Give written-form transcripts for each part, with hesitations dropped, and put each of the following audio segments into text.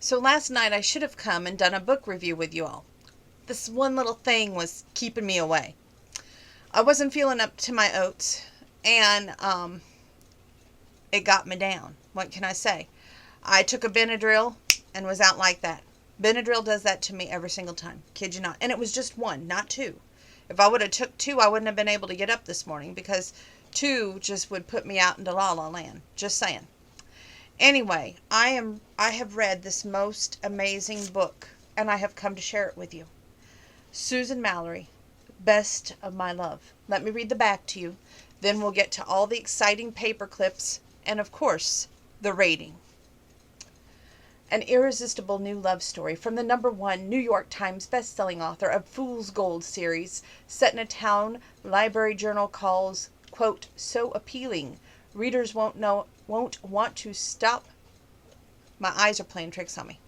So last night I should have come and done a book review with you all. This one little thing was keeping me away. I wasn't feeling up to my oats, and it got me down. What can I say? I took a Benadryl and was out like that. Benadryl does that to me every single time. Kid you not. And it was just one, not two. If I would have took two, I wouldn't have been able to get up this morning because two just would put me out into la la land. Just saying. Anyway, I have read this most amazing book, and I have come to share it with you. Susan Mallery, Best of My Love. Let me read the back to you. Then we'll get to all the exciting paper clips and, of course, the rating. An irresistible new love story from the #1 New York Times best-selling author of Fool's Gold series, set in a town Library Journal calls, quote, so appealing, readers won't want to stop. My eyes are playing tricks on me.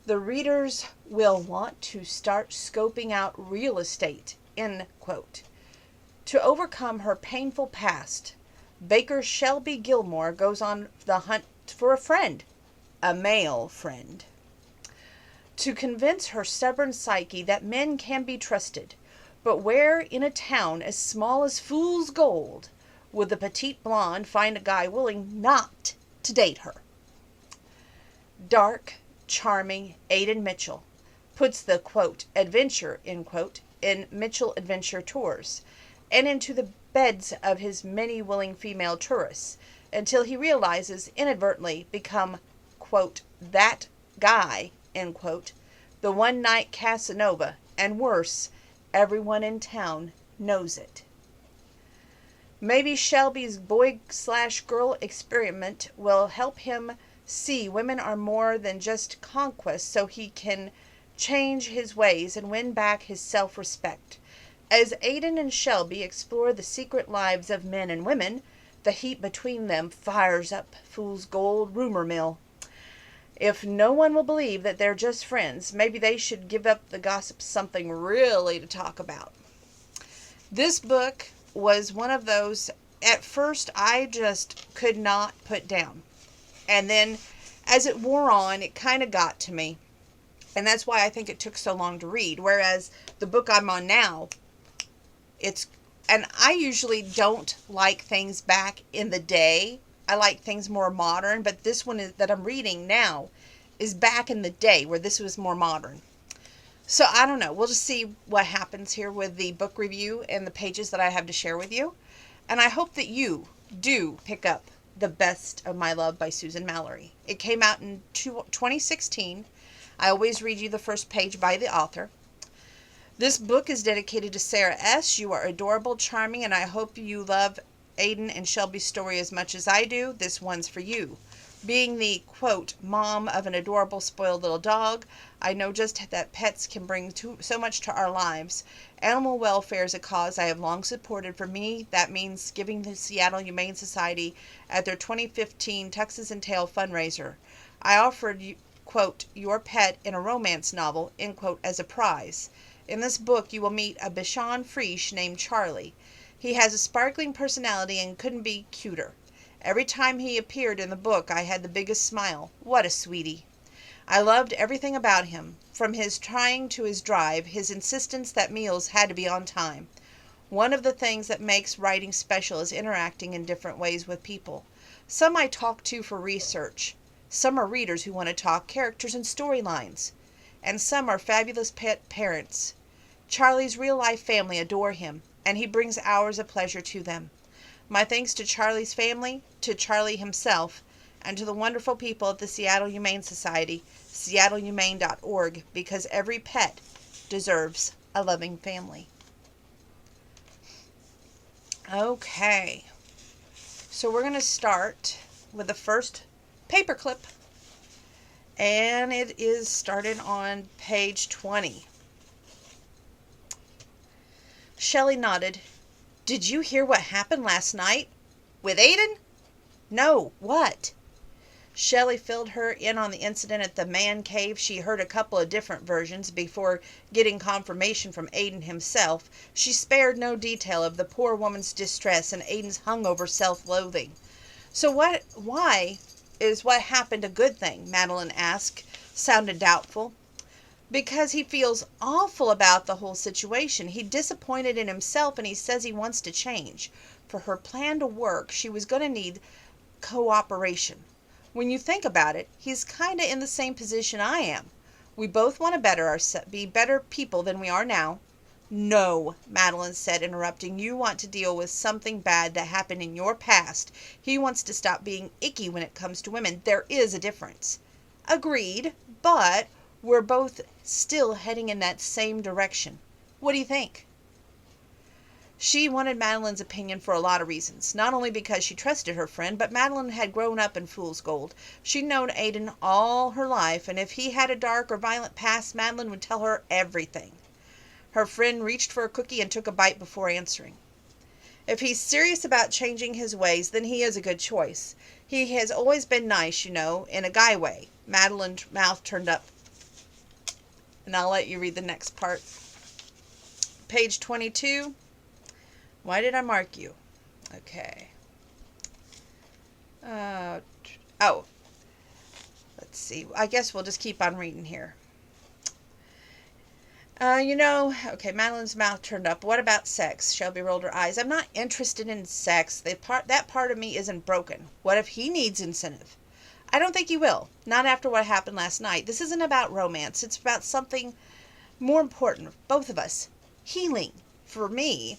The readers will want to start scoping out real estate, end quote. To overcome her painful past, Baker Shelby Gilmore goes on the hunt for a friend, a male friend, to convince her stubborn psyche that men can be trusted. But where in a town as small as Fool's Gold would the petite blonde find a guy willing not to date her? Dark, charming Aidan Mitchell puts the, quote, adventure, end quote, in Mitchell Adventure Tours and into the beds of his many willing female tourists until he realizes inadvertently become, quote, that guy, end quote, the one-night Casanova, and worse, everyone in town knows it. Maybe Shelby's boy/girl experiment will help him see women are more than just conquest so he can change his ways and win back his self-respect. As Aidan and Shelby explore the secret lives of men and women, the heat between them fires up Fool's Gold rumor mill. If no one will believe that they're just friends, maybe they should give up the gossip something really to talk about. This book was one of those, at first, I just could not put down. And then, as it wore on, it kind of got to me. And that's why I think it took so long to read. Whereas the book I'm on now, and I usually don't like things back in the day. I like things more modern, but this one that I'm reading now is back in the day where this was more modern. So I don't know. We'll just see what happens here with the book review and the pages that I have to share with you. And I hope that you do pick up The Best of My Love by Susan Mallery. It came out in 2016. I always read you the first page by the author. This book is dedicated to Sarah S. You are adorable, charming, and I hope you love Aidan and Shelby's story as much as I do. This one's for you. Being the, quote, mom of an adorable, spoiled little dog, I know just that pets can bring so much to our lives. Animal welfare is a cause I have long supported. For me, that means giving the Seattle Humane Society at their 2015 Tuxes and Tail fundraiser. I offered, quote, your pet in a romance novel, end quote, as a prize. In this book, you will meet a Bichon Frise named Charlie. He has a sparkling personality and couldn't be cuter. Every time he appeared in the book, I had the biggest smile. What a sweetie. I loved everything about him, from his trying to his drive, his insistence that meals had to be on time. One of the things that makes writing special is interacting in different ways with people. Some I talk to for research. Some are readers who want to talk characters and storylines. And some are fabulous pet parents. Charlie's real-life family adore him, and he brings hours of pleasure to them. My thanks to Charlie's family, to Charlie himself, and to the wonderful people at the Seattle Humane Society, seattlehumane.org, because every pet deserves a loving family. Okay, so we're going to start with the first paperclip, and it is started on page 20. Shelley nodded. Did you hear what happened last night? With Aidan? No, what? Shelley filled her in on the incident at the man cave. She heard a couple of different versions before getting confirmation from Aidan himself. She spared no detail of the poor woman's distress and Aidan's hungover self-loathing. So why is what happened a good thing? Madeline asked, sounded doubtful. Because he feels awful about the whole situation. He's disappointed in himself and he says he wants to change. For her plan to work, she was going to need cooperation. When you think about it, he's kind of in the same position I am. We both want to be better people than we are now. No, Madeline said, interrupting. You want to deal with something bad that happened in your past. He wants to stop being icky when it comes to women. There is a difference. Agreed, but we're both still heading in that same direction. What do you think? She wanted Madeline's opinion for a lot of reasons. Not only because she trusted her friend, but Madeline had grown up in fool's gold. She'd known Aidan all her life, and if he had a dark or violent past, Madeline would tell her everything. Her friend reached for a cookie and took a bite before answering. If he's serious about changing his ways, then he is a good choice. He has always been nice, you know, in a guy way. Madeline's mouth turned up. And I'll let you read the next part. Page 22. Why did I mark you? Okay. Let's see. I guess we'll just keep on reading here. Okay, Madeline's mouth turned up. What about sex? Shelby rolled her eyes. I'm not interested in sex. That part of me isn't broken. What if he needs incentive? I don't think he will. Not after what happened last night. This isn't about romance. It's about something more important. Both of us. Healing. For me.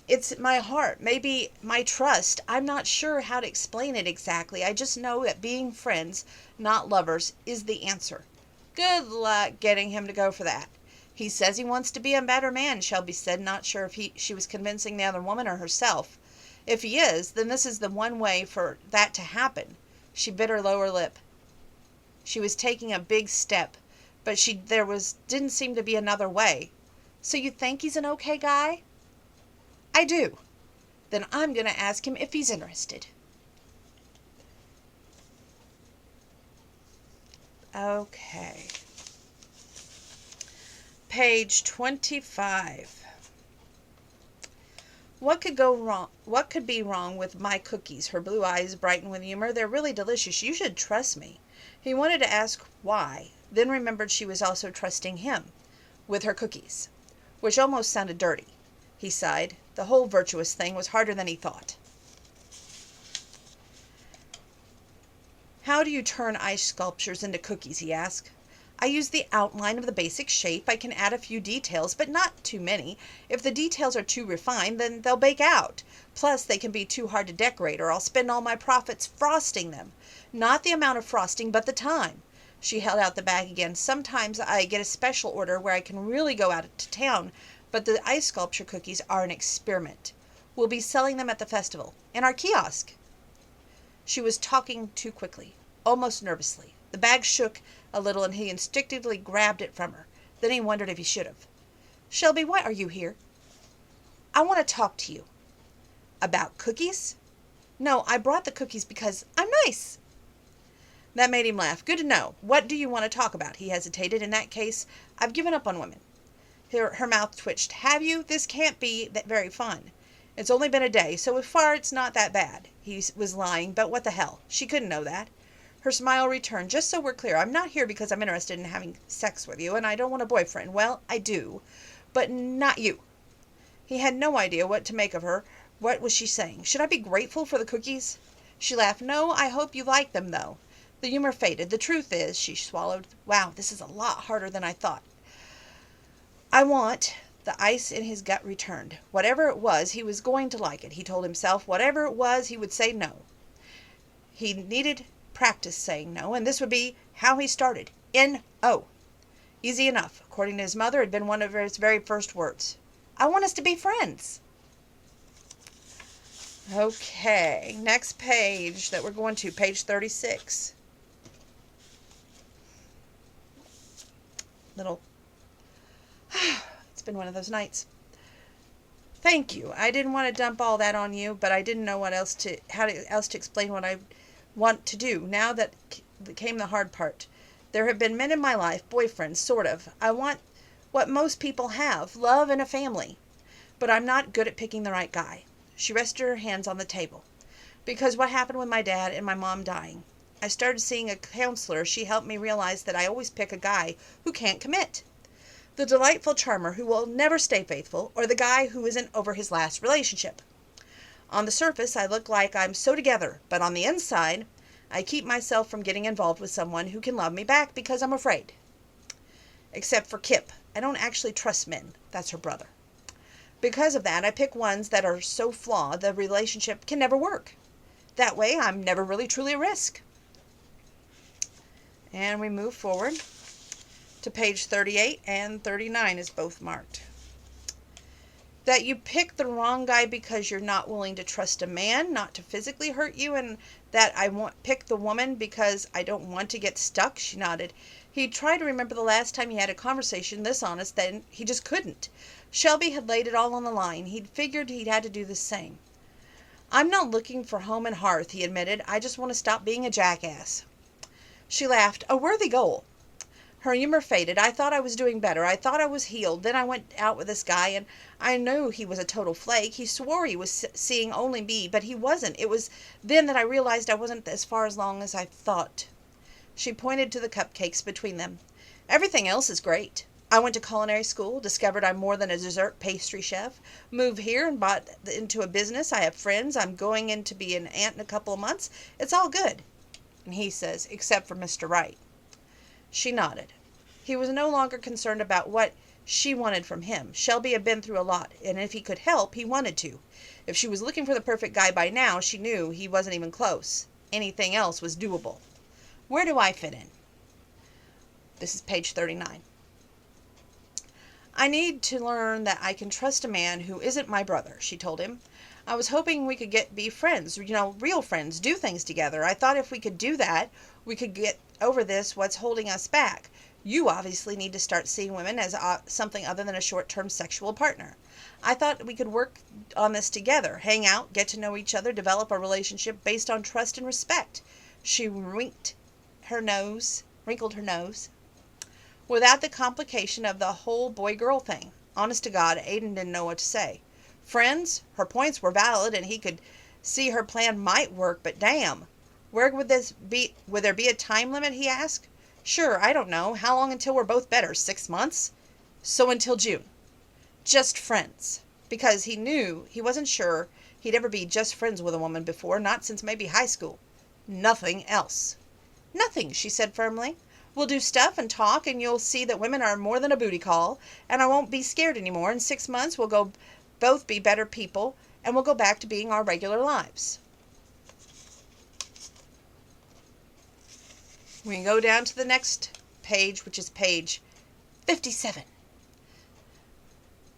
It's my heart, maybe my trust. I'm not sure how to explain it exactly. I just know that being friends, not lovers, is the answer. Good luck getting him to go for that. He says he wants to be a better man, Shelby said, not sure if she was convincing the other woman or herself. If he is, then this is the one way for that to happen. She bit her lower lip. She was taking a big step, but didn't seem to be another way. So you think he's an okay guy? I do. Then I'm going to ask him if he's interested. Okay. Page 25. What could go wrong? What could be wrong with my cookies? Her blue eyes brightened with humor. They're really delicious. You should trust me. He wanted to ask why, then remembered she was also trusting him with her cookies, which almost sounded dirty. He sighed. The whole virtuous thing was harder than he thought. How do you turn ice sculptures into cookies? He asked. I use the outline of the basic shape. I can add a few details, but not too many. If the details are too refined, then they'll bake out. Plus, they can be too hard to decorate, or I'll spend all my profits frosting them. Not the amount of frosting, but the time. She held out the bag again. Sometimes I get a special order where I can really go out to town, but the ice sculpture cookies are an experiment. We'll be selling them at the festival. In our kiosk. She was talking too quickly, almost nervously. The bag shook a little and he instinctively grabbed it from her. Then he wondered if he should have. Shelby, why are you here? I want to talk to you. About cookies? No, I brought the cookies because I'm nice. That made him laugh. Good to know. What do you want to talk about? He hesitated. In that case, I've given up on women. Her mouth twitched. Have you? This can't be that very fun. It's only been a day, so far it's not that bad. He was lying, but what the hell? She couldn't know that. Her smile returned. Just so we're clear, I'm not here because I'm interested in having sex with you, and I don't want a boyfriend. Well, I do, but not you. He had no idea what to make of her. What was she saying? Should I be grateful for the cookies? She laughed. No, I hope you like them, though. The humor faded. The truth is, she swallowed. Wow, this is a lot harder than I thought. The ice in his gut returned. Whatever it was, he was going to like it, he told himself. Whatever it was, he would say no. He needed practice saying no, and this would be how he started. N-O. Easy enough. According to his mother, it had been one of his very first words. I want us to be friends. Okay, next page that we're going to, page 36. It's been one of those nights. Thank you. I didn't want to dump all that on you, but I didn't know how else to explain what I want to do. Now that came the hard part. There have been men in my life, boyfriends, sort of. I want what most people have, love and a family. but I'm not good at picking the right guy. She rested her hands on the table. Because what happened with my dad and my mom dying. I started seeing a counselor. She helped me realize that I always pick a guy who can't commit. The delightful charmer who will never stay faithful, or the guy who isn't over his last relationship. On the surface, I look like I'm so together, but on the inside, I keep myself from getting involved with someone who can love me back because I'm afraid. Except for Kip. I don't actually trust men. That's her brother. Because of that, I pick ones that are so flawed the relationship can never work. That way, I'm never really truly a risk. And we move forward to page 38 and 39 is both marked. That you pick the wrong guy because you're not willing to trust a man not to physically hurt you, and that I pick the woman because I don't want to get stuck, she nodded. He tried to remember the last time he had a conversation this honest, then he just couldn't. Shelby had laid it all on the line. He'd figured he'd had to do the same. I'm not looking for home and hearth, he admitted. I just want to stop being a jackass. She laughed. A worthy goal. Her humor faded. I thought I was doing better. I thought I was healed. Then I went out with this guy, and I knew he was a total flake. He swore he was seeing only me, but he wasn't. It was then that I realized I wasn't as far along as I thought. She pointed to the cupcakes between them. Everything else is great. I went to culinary school, discovered I'm more than a dessert pastry chef, moved here and bought into a business. I have friends. I'm going in to be an aunt in a couple of months. It's all good. And he says, except for Mr. Wright. She nodded. He was no longer concerned about what she wanted from him. Shelby had been through a lot, and if he could help, he wanted to. If she was looking for the perfect guy by now, she knew he wasn't even close. Anything else was doable. Where do I fit in? This is page 39. I need to learn that I can trust a man who isn't my brother, she told him. I was hoping we could be friends, real friends, do things together. I thought if we could do that, we could get over what's holding us back. You obviously need to start seeing women as something other than a short-term sexual partner. I thought we could work on this together, hang out, get to know each other, develop a relationship based on trust and respect. She wrinkled her nose, without the complication of the whole boy-girl thing. Honest to God, Aiden didn't know what to say. Friends? Her points were valid, and he could see her plan might work, but damn. Where would this be? Would there be a time limit, he asked. Sure, I don't know. How long until we're both better? 6 months? So until June. Just friends. Because he wasn't sure he'd ever be just friends with a woman before, not since maybe high school. Nothing else. Nothing, she said firmly. We'll do stuff and talk, and you'll see that women are more than a booty call, and I won't be scared anymore. In 6 months, we'll both be better people, and we'll go back to being our regular lives. We can go down to the next page, which is page 57.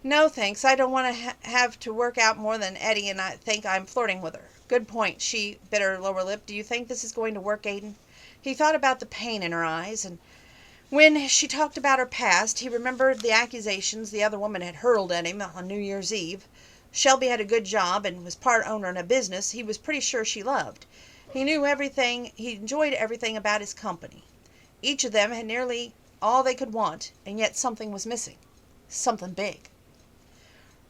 No, thanks. I don't want to have to work out more than Eddie, and I think I'm flirting with her. Good point. She bit her lower lip. Do you think this is going to work, Aiden? He thought about the pain in her eyes, and when she talked about her past, he remembered the accusations the other woman had hurled at him on New Year's Eve. Shelby had a good job and was part owner in a business he was pretty sure she loved. He enjoyed everything about his company. Each of them had nearly all they could want, and yet something was missing. Something big.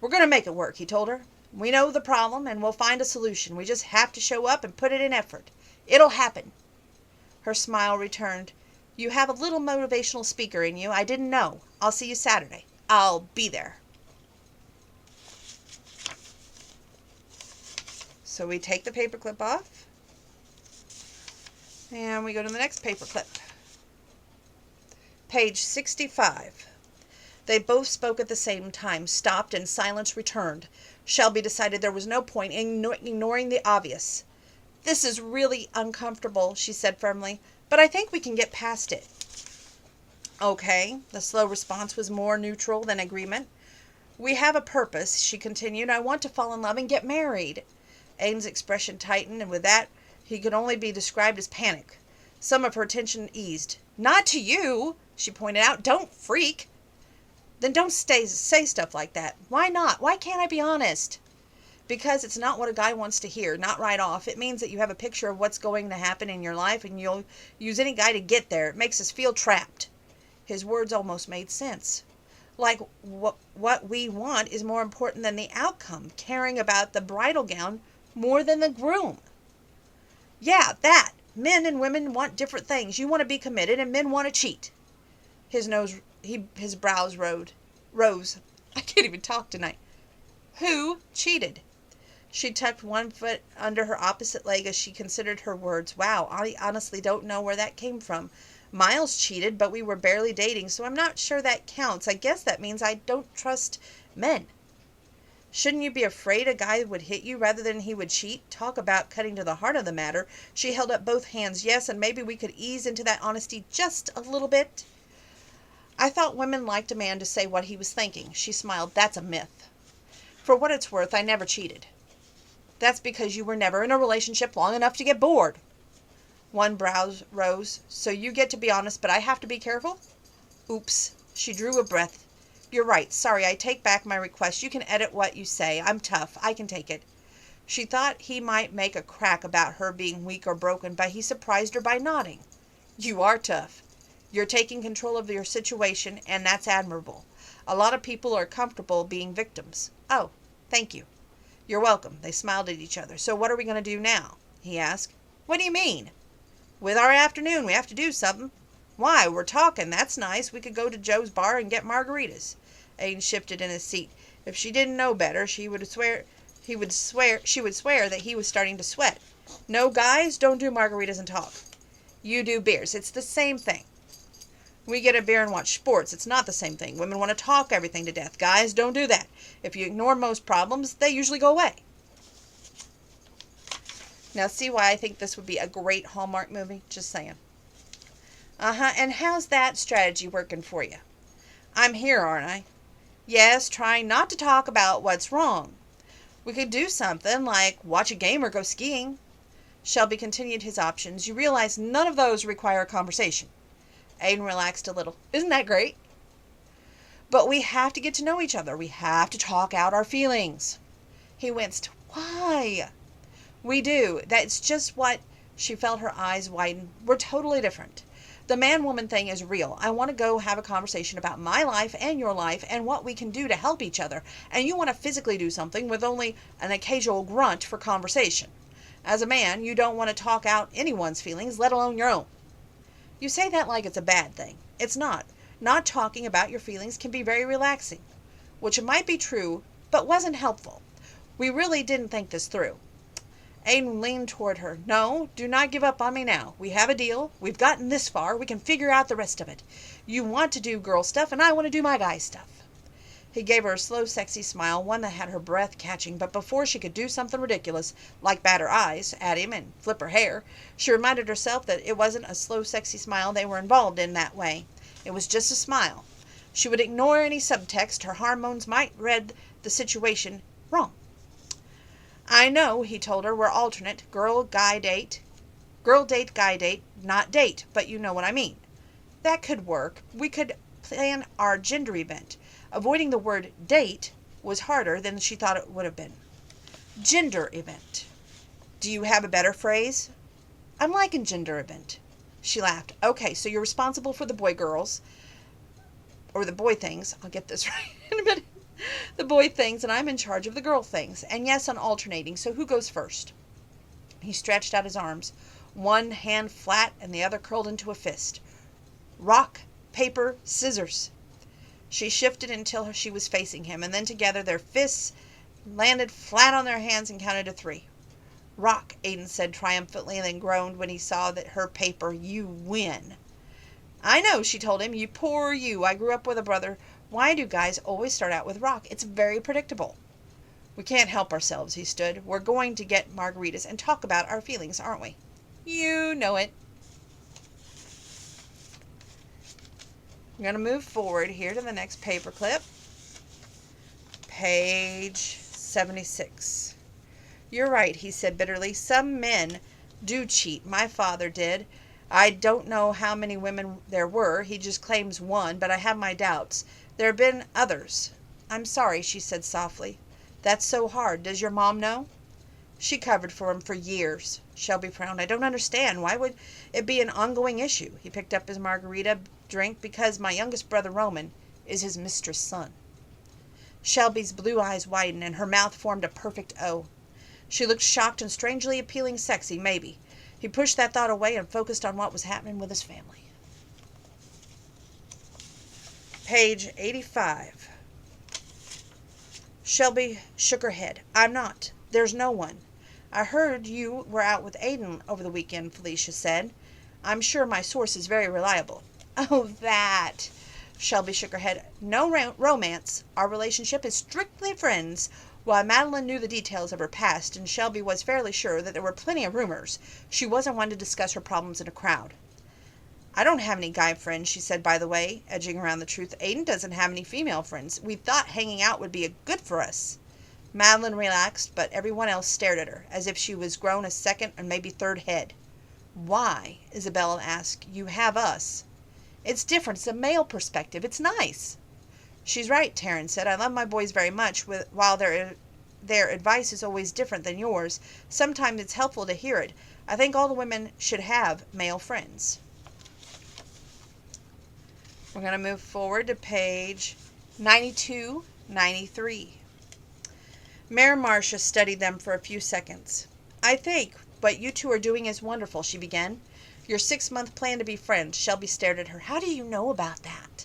We're going to make it work, he told her. We know the problem, and we'll find a solution. We just have to show up and put it in effort. It'll happen. Her smile returned. You have a little motivational speaker in you. I didn't know. I'll see you Saturday. I'll be there. So we take the paperclip off. And we go to the next paperclip. Page 65. They both spoke at the same time, stopped, and silence returned. Shelby decided there was no point in ignoring the obvious. This is really uncomfortable, she said firmly, but I think we can get past it. Okay. The slow response was more neutral than agreement. We have a purpose, she continued. I want to fall in love and get married. Aiden's expression tightened, and with that, he could only be described as panic. Some of her tension eased. Not to you, she pointed out. Don't freak. Then don't say stuff like that. Why not? Why can't I be honest? Because it's not what a guy wants to hear, not right off. It means that you have a picture of what's going to happen in your life, and you'll use any guy to get there. It makes us feel trapped. His words almost made sense. Like what we want is more important than the outcome, caring about the bridal gown more than the groom. Yeah, that. Men and women want different things. You want to be committed, and men want to cheat. His brows rose. I can't even talk tonight. Who cheated? She tucked one foot under her opposite leg as she considered her words. Wow, I honestly don't know where that came from. Miles cheated, but we were barely dating, so I'm not sure that counts. I guess that means I don't trust men. Shouldn't you be afraid a guy would hit you rather than he would cheat? Talk about cutting to the heart of the matter. She held up both hands. Yes, and maybe we could ease into that honesty just a little bit. I thought women liked a man to say what he was thinking. She smiled. That's a myth. For what it's worth, I never cheated. That's because you were never in a relationship long enough to get bored. One brow rose. So you get to be honest, but I have to be careful? Oops. She drew a breath. You're right. Sorry, I take back my request. You can edit what you say. I'm tough. I can take it. She thought he might make a crack about her being weak or broken, but he surprised her by nodding. You are tough. You're taking control of your situation, and that's admirable. A lot of people are comfortable being victims. Oh, thank you. You're welcome. They smiled at each other. So what are we going to do now? He asked. What do you mean? With our afternoon, we have to do something. Why, we're talking. That's nice. We could go to Joe's bar and get margaritas. Aiden shifted in his seat. If she didn't know better, she would swear that he was starting to sweat. No, guys, don't do margaritas and talk. You do beers. It's the same thing. We get a beer and watch sports. It's not the same thing. Women want to talk everything to death. Guys, don't do that. If you ignore most problems, they usually go away. Now, see why I think this would be a great Hallmark movie? Just saying. And how's that strategy working for you? I'm here, aren't I? Yes, trying not to talk about what's wrong. We could do something like watch a game or go skiing. Shelby continued his options. You realize none of those require a conversation. Aiden relaxed a little. Isn't that great? But we have to get to know each other. We have to talk out our feelings. He winced. Why? We do. That's just what... She felt her eyes widen. We're totally different. The man-woman thing is real. I want to go have a conversation about my life and your life and what we can do to help each other. And you want to physically do something with only an occasional grunt for conversation. As a man, you don't want to talk out anyone's feelings, let alone your own. You say that like it's a bad thing. It's not. Not talking about your feelings can be very relaxing. Which might be true, but wasn't helpful. We really didn't think this through. Aiden leaned toward her. No, do not give up on me now. We have a deal. We've gotten this far. We can figure out the rest of it. You want to do girl stuff, and I want to do my guy stuff. He gave her a slow, sexy smile, one that had her breath catching, but before she could do something ridiculous, like bat her eyes at him and flip her hair, she reminded herself that it wasn't a slow, sexy smile they were involved in that way. It was just a smile. She would ignore any subtext. Her hormones might read the situation wrong. I know, he told her, we're alternate. Girl date, guy date, not date, but you know what I mean. That could work. We could plan our gender event. Avoiding the word date was harder than she thought it would have been. Gender event. Do you have a better phrase? I'm liking gender event. She laughed. Okay, so you're responsible for the boy girls, or the boy things. I'll get this right in a minute. The boy things, and I'm in charge of the girl things. And yes, on alternating, so who goes first? He stretched out his arms, one hand flat and the other curled into a fist. Rock, paper, scissors. She shifted until she was facing him, and then together their fists landed flat on their hands and counted to 3. Rock, Aiden said triumphantly, and then groaned when he saw that her paper. You win. I know, she told him. You poor you. I grew up with a brother. Why do guys always start out with rock? It's very predictable. We can't help ourselves, he stood. We're going to get margaritas and talk about our feelings, aren't we? You know it. I'm going to move forward here to the next paper clip. Page 76. You're right, he said bitterly. Some men do cheat. My father did. I don't know how many women there were. He just claims one, but I have my doubts. There have been others. I'm sorry, she said softly. That's so hard. Does your mom know? She covered for him for years. Shelby frowned. I don't understand. Why would it be an ongoing issue? He picked up his margarita drink. Because my youngest brother Roman, is his mistress' son. Shelby's blue eyes widened, and her mouth formed a perfect O. She looked shocked and strangely appealing sexy, maybe. He pushed that thought away and focused on what was happening with his family. Page 85. Shelby shook her head. I'm not. There's no one. I heard you were out with Aiden over the weekend, Felicia said. I'm sure my source is very reliable. Oh, that. Shelby shook her head. No romance. Our relationship is strictly friends. While Madeline knew the details of her past, and Shelby was fairly sure that there were plenty of rumors, she wasn't one to discuss her problems in a crowd. I don't have any guy friends, she said, by the way, edging around the truth. Aiden doesn't have any female friends. We thought hanging out would be good for us. Madeline relaxed, but everyone else stared at her, as if she was grown a second and maybe third head. Why? Isabella asked. You have us. It's different. It's a male perspective. It's nice. She's right, Taryn said. I love my boys very much. While their advice is always different than yours, sometimes it's helpful to hear it. I think all the women should have male friends. We're going to move forward to page 92, 93. Mayor Marcia studied them for a few seconds. I think what you two are doing is wonderful, she began. Your 6-month plan to be friends. Shelby stared at her. How do you know about that?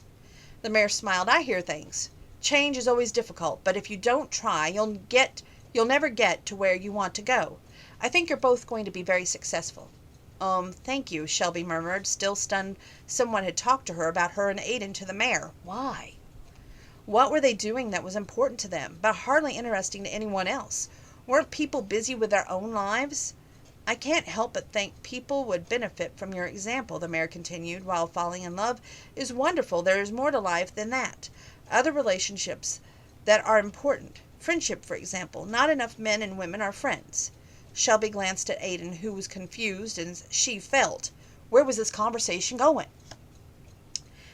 The mayor smiled. I hear things. Change is always difficult, but if you don't try, you'll never get to where you want to go. I think you're both going to be very successful. Thank you, Shelby murmured, still stunned someone had talked to her about her and Aiden to the mayor. Why? What were they doing that was important to them, but hardly interesting to anyone else? Weren't people busy with their own lives? I can't help but think people would benefit from your example, the mayor continued. While falling in love is wonderful, there is more to life than that. Other relationships that are important. Friendship, for example. Not enough men and women are friends. Shelby glanced at Aiden, who was confused, and she felt. Where was this conversation going?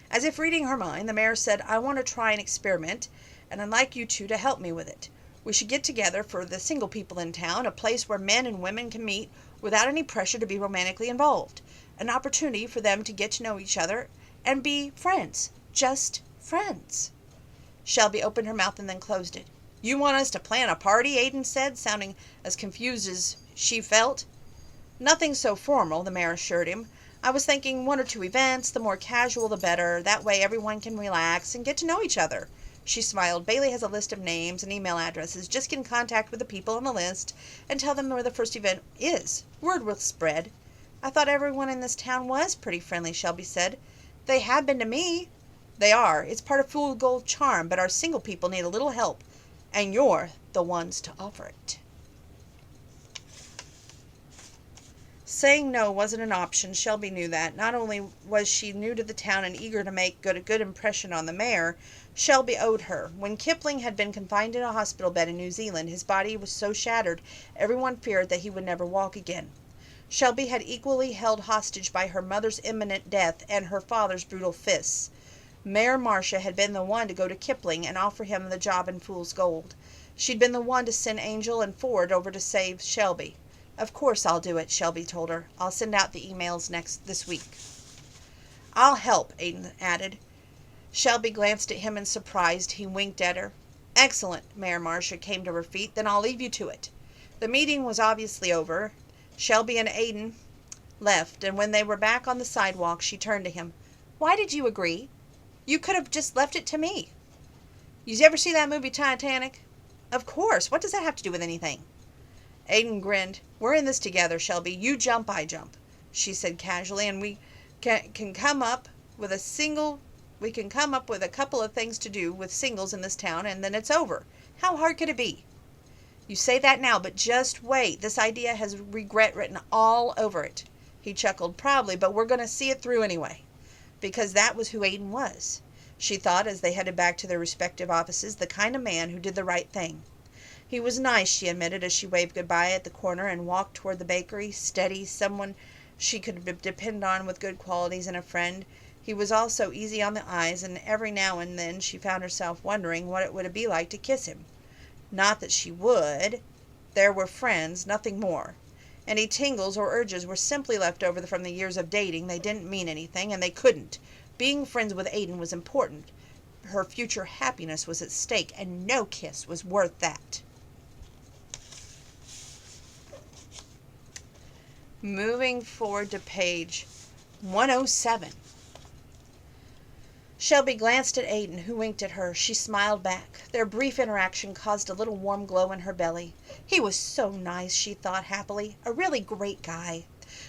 As if reading her mind, the mayor said, I want to try an experiment, and I'd like you two to help me with it. We should get together for the single people in town, a place where men and women can meet without any pressure to be romantically involved. An opportunity for them to get to know each other and be friends. Just friends. Shelby opened her mouth and then closed it. You want us to plan a party? Aiden said, sounding as confused as she felt. Nothing so formal, the mayor assured him. I was thinking 1 or 2 events, the more casual the better. That way everyone can relax and get to know each other. She smiled. Bailey has a list of names and email addresses. Just get in contact with the people on the list and tell them where the first event is. Word will spread. I thought everyone in this town was pretty friendly, Shelby said. They have been to me. They are. It's part of Fool's Gold charm, but our single people need a little help, and you're the ones to offer it. Saying no wasn't an option. Shelby knew that. Not only was she new to the town and eager to make a good impression on the mayor, Shelby owed her. When Kipling had been confined in a hospital bed in New Zealand, his body was so shattered, everyone feared that he would never walk again. Shelby had equally held hostage by her mother's imminent death and her father's brutal fists. Mayor Marcia had been the one to go to Kipling and offer him the job in Fool's Gold. She'd been the one to send Angel and Ford over to save Shelby. Of course I'll do it, Shelby told her. I'll send out the emails this week. I'll help, Aiden added. Shelby glanced at him in surprise. He winked at her. Excellent. Mayor Marcia came to her feet. Then I'll leave you to it. The meeting was obviously over. Shelby and Aiden left, and when they were back on the sidewalk, she turned to him. Why did you agree? You could have just left it to me. You ever see that movie Titanic? Of course. What does that have to do with anything? Aiden grinned. We're in this together, Shelby. You jump, I jump, she said casually, and we can come up with a couple of things to do with singles in this town, and then it's over. How hard could it be? You say that now, but just wait. This idea has regret written all over it. He chuckled proudly, but we're going to see it through anyway. Because that was who Aiden was. She thought, as they headed back to their respective offices, the kind of man who did the right thing. He was nice, she admitted as she waved goodbye at the corner and walked toward the bakery. Steady, someone she could depend on with good qualities and a friend. He was also easy on the eyes, and every now and then she found herself wondering what it would be like to kiss him. Not that she would. There were friends, nothing more. Any tingles or urges were simply left over from the years of dating. They didn't mean anything, and they couldn't. Being friends with Aiden was important. her future happiness was at stake, and no kiss was worth that. Moving forward to page 107. Shelby glanced at Aiden, who winked at her. She smiled back. Their brief interaction caused a little warm glow in her belly. He was so nice, she thought happily. A really great guy.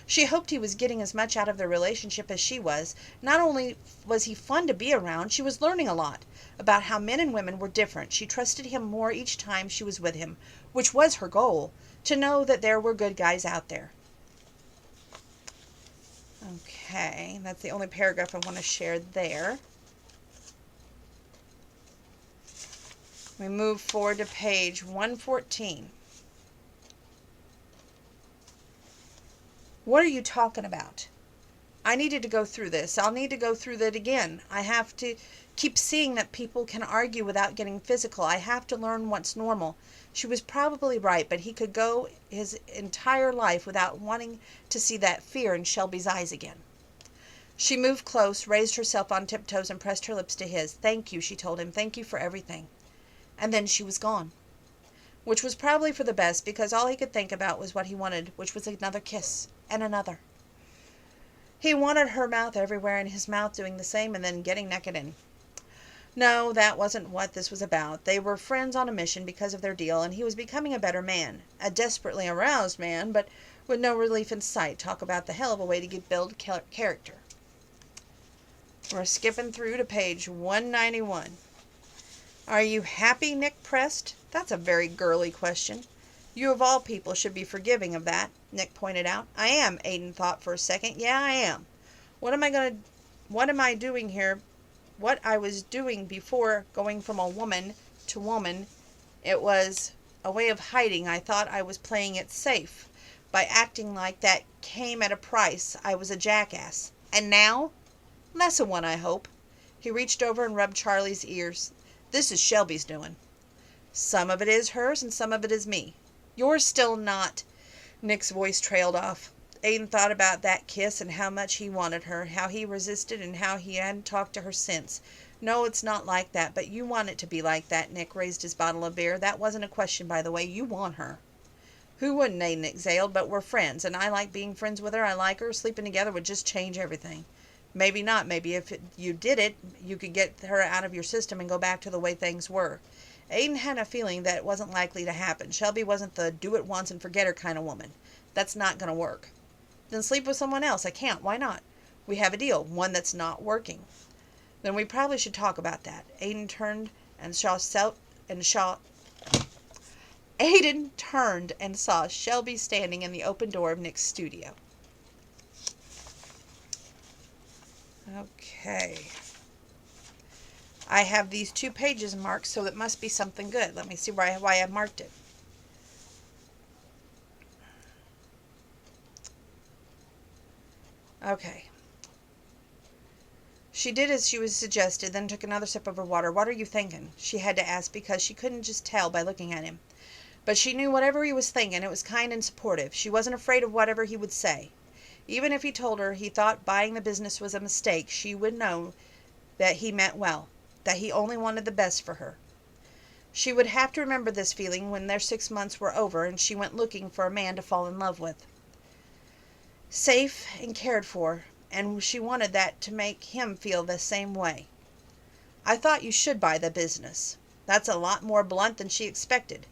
She hoped he was getting as much out of their relationship as she was. Not only was he fun to be around, she was learning a lot about how men and women were different. She trusted him more each time she was with him, which was her goal, to know that there were good guys out there. Okay, that's the only paragraph I want to share there. We move forward to page 114. What are you talking about? I needed to go through this. I'll need to go through that again. I have to keep seeing that people can argue without getting physical. I have to learn what's normal. She was probably right, but he could go his entire life without wanting to see that fear in Shelby's eyes again. She moved close, raised herself on tiptoes, and pressed her lips to his. Thank you, she told him. Thank you for everything. And then she was gone. Which was probably for the best, because all he could think about was what he wanted, which was another kiss, and another. He wanted her mouth everywhere, and his mouth doing the same, and then getting naked in. No, that wasn't what this was about. They were friends on a mission because of their deal, and he was becoming a better man. A desperately aroused man, but with no relief in sight. Talk about the hell of a way to build character. We're skipping through to page 191. Are you happy? Nick pressed. That's a very girly question. You of all people should be forgiving of that, Nick pointed out. I am, Aiden thought for a second. Yeah, I am. What am I doing here? What I was doing before going from a woman to woman, it was a way of hiding. I thought I was playing it safe. By acting like that came at a price. I was a jackass. And now? Less of one, I hope. He reached over and rubbed Charlie's ears. This is Shelby's doing. Some of it is hers and some of it is me. Yours still not. Nick's voice trailed off. Aiden thought about that kiss and how much he wanted her, how he resisted and how he hadn't talked to her since. No, it's not like that, but you want it to be like that. Nick raised his bottle of beer. That wasn't a question, by the way. You want her. Who wouldn't, Aiden exhaled, but we're friends, and I like being friends with her. I like her. Sleeping together would just change everything. Maybe not. Maybe if you did it, you could get her out of your system and go back to the way things were. Aiden had a feeling that it wasn't likely to happen. Shelby wasn't the do-it-once-and-forget-her kind of woman. That's not going to work. Then sleep with someone else. I can't. Why not? We have a deal, one that's not working. Then we probably should talk about that. Aiden turned and saw Shelby standing in the open door of Nick's studio. Okay. I have these 2 pages marked, so it must be something good. Let me see why I marked it. Okay. She did as she was suggested, then took another sip of her water. What are you thinking? She had to ask because she couldn't just tell by looking at him. But she knew whatever he was thinking, it was kind and supportive. She wasn't afraid of whatever he would say. Even if he told her he thought buying the business was a mistake, she would know that he meant well, that he only wanted the best for her. She would have to remember this feeling when their 6 months were over and she went looking for a man to fall in love with. Safe and cared for, and she wanted that to make him feel the same way. I thought you should buy the business. That's a lot more blunt than she expected.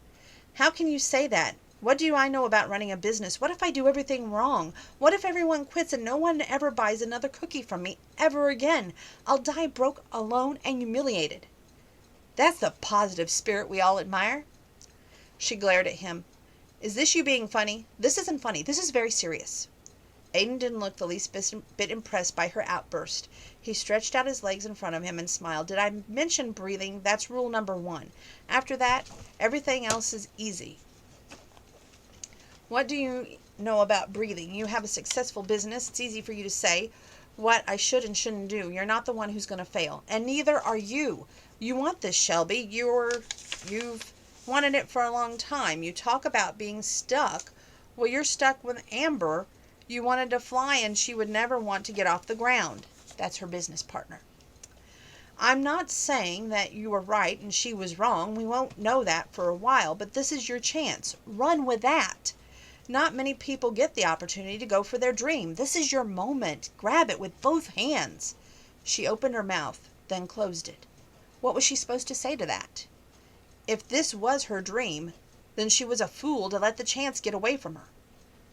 How can you say that? What do I know about running a business? What if I do everything wrong? What if everyone quits and no one ever buys another cookie from me ever again? I'll die broke, alone, and humiliated. That's the positive spirit we all admire. She glared at him. Is this you being funny? This isn't funny. This is very serious. Aiden didn't look the least bit impressed by her outburst. He stretched out his legs in front of him and smiled. Did I mention breathing? That's rule number 1. After that, everything else is easy. What do you know about breathing? You have a successful business. It's easy for you to say what I should and shouldn't do. You're not the one who's going to fail. And neither are you. You want this, Shelby. You've wanted it for a long time. You talk about being stuck. Well, you're stuck with Amber. You wanted to fly and she would never want to get off the ground. That's her business partner. I'm not saying that you were right and she was wrong. We won't know that for a while, but this is your chance. Run with that. Not many people get the opportunity to go for their dream. This is your moment. Grab it with both hands. She opened her mouth, then closed it. What was she supposed to say to that? If this was her dream, then she was a fool to let the chance get away from her.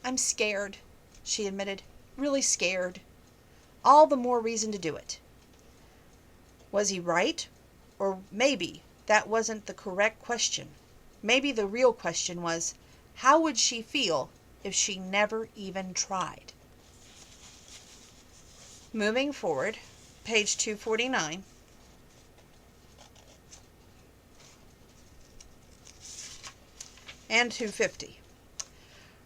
I'm scared, she admitted. Really scared. All the more reason to do it. Was he right? Or maybe that wasn't the correct question. Maybe the real question was, how would she feel if she never even tried? Moving forward, page 249. And 250.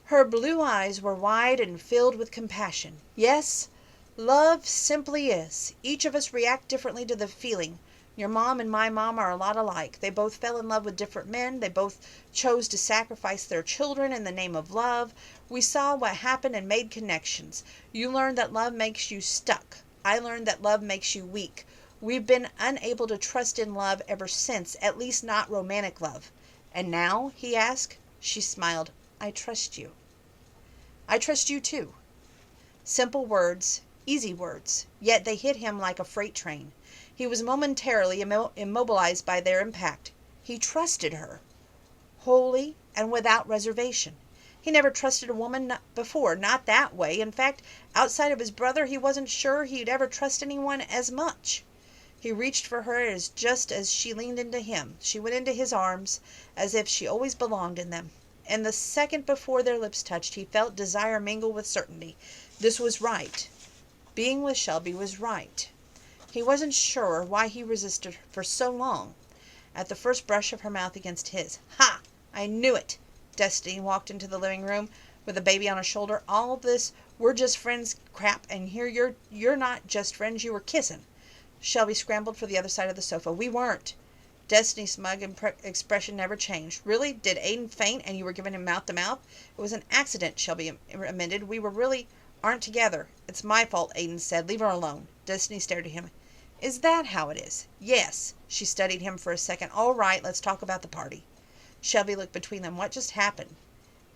Her blue eyes were wide and filled with compassion. Yes, love simply is. Each of us react differently to the feeling. Your mom and my mom are a lot alike. They both fell in love with different men. They both chose to sacrifice their children in the name of love. We saw what happened and made connections. You learned that love makes you stuck. I learned that love makes you weak. We've been unable to trust in love ever since, at least not romantic love. And now, he asked. She smiled. I trust you. I trust you too. Simple words, easy words, yet they hit him like a freight train. He was momentarily immobilized by their impact. He trusted her, wholly and without reservation. He never trusted a woman before, not that way. In fact, outside of his brother, he wasn't sure he'd ever trust anyone as much. He reached for her just as she leaned into him. She went into his arms as if she always belonged in them. And the second before their lips touched, he felt desire mingle with certainty. This was right. Being with Shelby was right. He wasn't sure why he resisted her for so long. At the first brush of her mouth against his, "Ha! I knew it!" Destiny walked into the living room with a baby on her shoulder. "All this we're just friends crap, and here you're not just friends, you were kissing." Shelby scrambled for the other side of the sofa. "We weren't." Destiny's smug expression never changed. "Really? Did Aiden faint and you were giving him mouth to mouth?" "It was an accident," Shelby amended. "We really aren't together." "It's my fault," Aiden said. "Leave her alone." Destiny stared at him. "Is that how it is?" "Yes." She studied him for a second. "All right, let's talk about the party." Shelby looked between them. "What just happened?"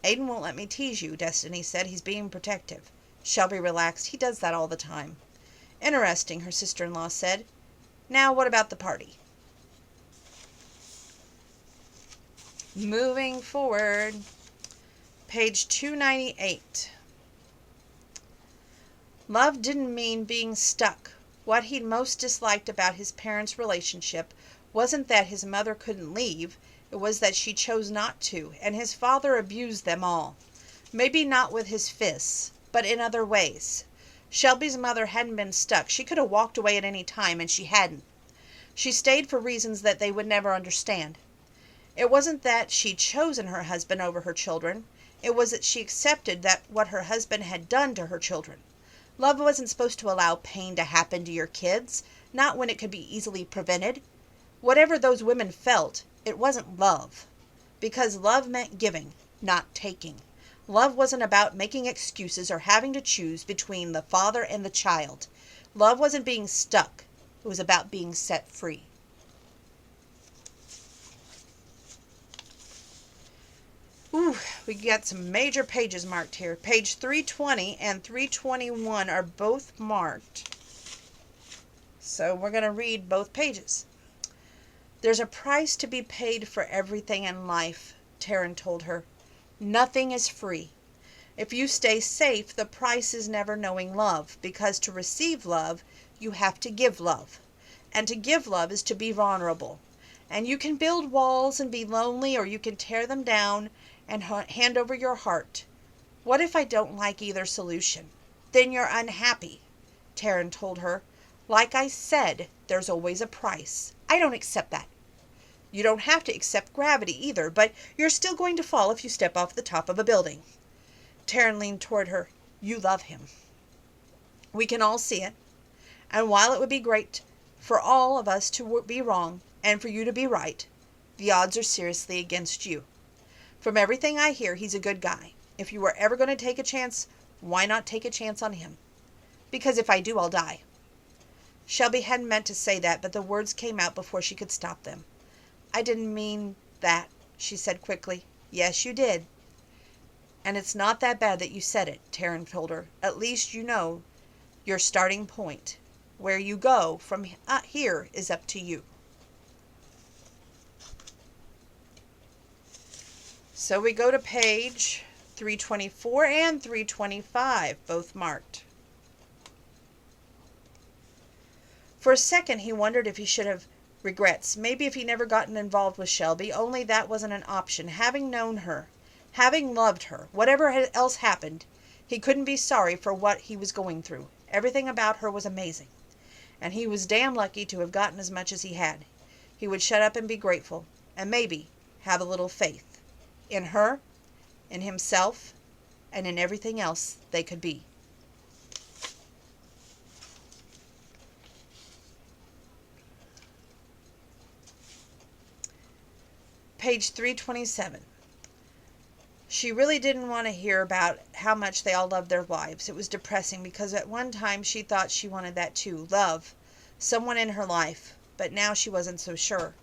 "Aiden won't let me tease you," Destiny said. "He's being protective." Shelby relaxed. "He does that all the time." "Interesting," her sister-in-law said. "Now, what about the party?" Moving forward, page 298. Love didn't mean being stuck. What he'd most disliked about his parents' relationship wasn't that his mother couldn't leave, it was that she chose not to, and his father abused them all. Maybe not with his fists, but in other ways. Shelby's mother hadn't been stuck. She could have walked away at any time, and she hadn't. She stayed for reasons that they would never understand. It wasn't that she'd chosen her husband over her children. It was that she accepted that what her husband had done to her children. Love wasn't supposed to allow pain to happen to your kids, not when it could be easily prevented. Whatever those women felt, it wasn't love. Because love meant giving, not taking. Love wasn't about making excuses or having to choose between the father and the child. Love wasn't being stuck. It was about being set free. Ooh, we got some major pages marked here. Page 320 and 321 are both marked. So we're going to read both pages. "There's a price to be paid for everything in life," Taryn told her. "Nothing is free. If you stay safe, the price is never knowing love, because to receive love, you have to give love. And to give love is to be vulnerable. And you can build walls and be lonely, or you can tear them down and hand over your heart. What if I don't like either solution?" "Then you're unhappy," Taryn told her. "Like I said, there's always a price. I don't accept that." "You don't have to accept gravity either, but you're still going to fall if you step off the top of a building." Taryn leaned toward her. "You love him. We can all see it. And while it would be great for all of us to be wrong and for you to be right, the odds are seriously against you. From everything I hear, he's a good guy. If you were ever going to take a chance, why not take a chance on him?" "Because if I do, I'll die." Shelby hadn't meant to say that, but the words came out before she could stop them. I didn't mean that, she said quickly. Yes, you did. And it's not that bad that you said it, Taryn told her. At least you know your starting point. Where you go from here is up to you. So we go to page 324 and 325, both marked. For a second he wondered if he should have regrets, maybe if he never gotten involved with Shelby, only that wasn't an option. Having known her, having loved her, whatever else happened, he couldn't be sorry for what he was going through. Everything about her was amazing, and he was damn lucky to have gotten as much as he had. He would shut up and be grateful, and maybe have a little faith. In her, in himself, and in everything else they could be. Page 327. She really didn't want to hear about how much they all loved their wives. It was depressing because at one time she thought she wanted that too. Love. Someone in her life. But now she wasn't so sure.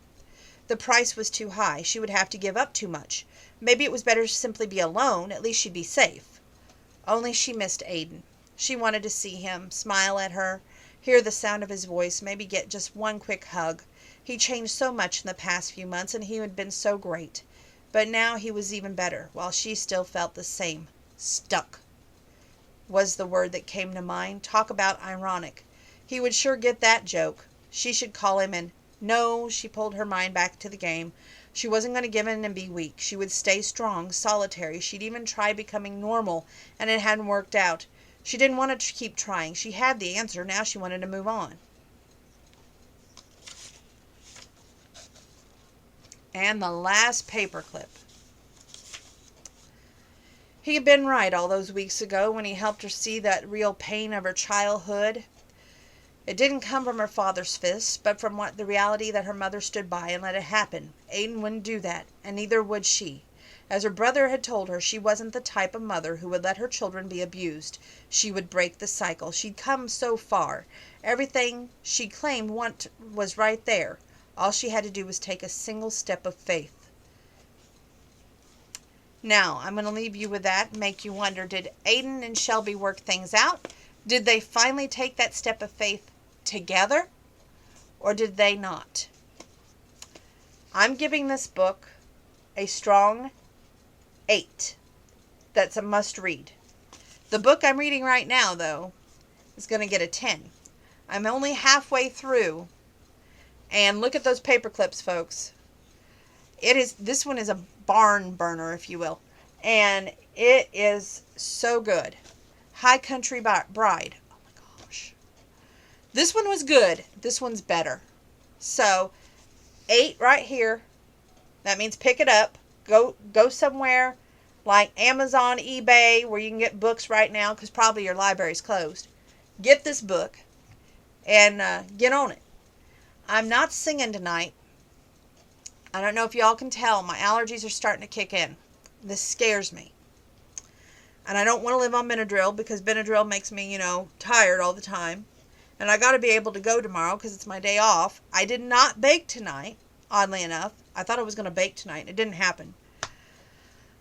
The price was too high. She would have to give up too much. Maybe it was better to simply be alone. At least she'd be safe. Only she missed Aiden. She wanted to see him, smile at her, hear the sound of his voice, maybe get just one quick hug. He changed so much in the past few months, and he had been so great. But now he was even better, while she still felt the same. Stuck was the word that came to mind. Talk about ironic. He would sure get that joke. She should call him and... No, she pulled her mind back to the game. She wasn't going to give in and be weak. She would stay strong, solitary. She'd even tried becoming normal, and it hadn't worked out. She didn't want to keep trying. She had the answer. Now she wanted to move on. And the last paperclip. He had been right all those weeks ago when he helped her see that real pain of her childhood. It didn't come from her father's fists, but from the reality that her mother stood by and let it happen. Aiden wouldn't do that, and neither would she. As her brother had told her, she wasn't the type of mother who would let her children be abused. She would break the cycle. She'd come so far. Everything she claimed was right there. All she had to do was take a single step of faith. Now, I'm going to leave you with that and make you wonder, did Aiden and Shelby work things out? Did they finally take that step of faith together, or did they not? I'm giving this book a strong 8. That's a must read. The book I'm reading right now, though, is going to get a 10. I'm only halfway through, and look at those paper clips, folks. This one is a barn burner, if you will, and it is so good. High Country Bride. This one was good. This one's better. So, 8 right here. That means pick it up. Go somewhere like Amazon, eBay, where you can get books right now, because probably your library's closed. Get this book and get on it. I'm not singing tonight. I don't know if y'all can tell. My allergies are starting to kick in. This scares me. And I don't want to live on Benadryl, because Benadryl makes me, tired all the time. And I got to be able to go tomorrow because it's my day off. I did not bake tonight, oddly enough. I thought I was going to bake tonight. It didn't happen.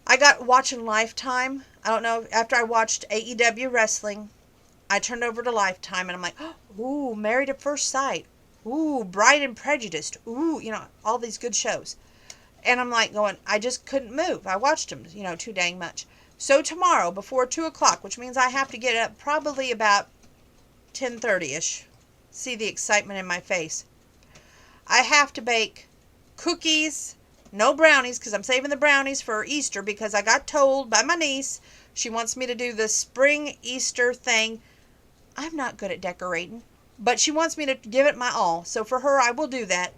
I got watching Lifetime. I don't know, after I watched AEW wrestling, I turned over to Lifetime and I'm like, ooh, Married at First Sight. Ooh, Bride and Prejudiced. Ooh, all these good shows. And I'm like going, I just couldn't move. I watched them, too dang much. So tomorrow, before 2 o'clock, which means I have to get up probably about 10:30ish. See the excitement in my face. I have to bake cookies, no brownies, because I'm saving the brownies for Easter, because I got told by my niece she wants me to do the spring Easter thing. I'm not good at decorating, but she wants me to give it my all. So for her, I will do that.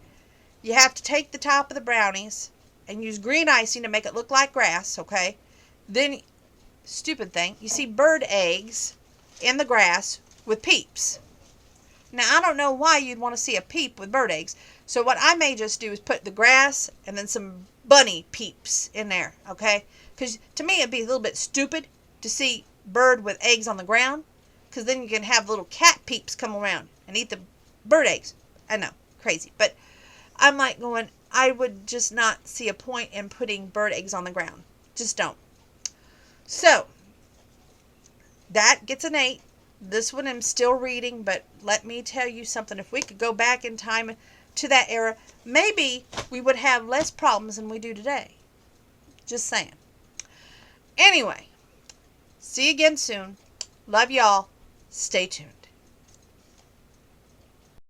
You have to take the top of the brownies and use green icing to make it look like grass, okay? Then, stupid thing, you see bird eggs in the grass with peeps. Now, I don't know why you'd want to see a peep with bird eggs. So what I may just do is put the grass and then some bunny peeps in there, okay? Because to me, it'd be a little bit stupid to see bird with eggs on the ground, because then you can have little cat peeps come around and eat the Bird eggs. I know, crazy. But I'm like going, I would just not see a point in putting bird eggs on the ground. Just don't. So, that gets an 8. This one I'm still reading, but let me tell you something. If we could go back in time to that era, maybe we would have less problems than we do today. Just saying. Anyway, see you again soon. Love y'all. Stay tuned.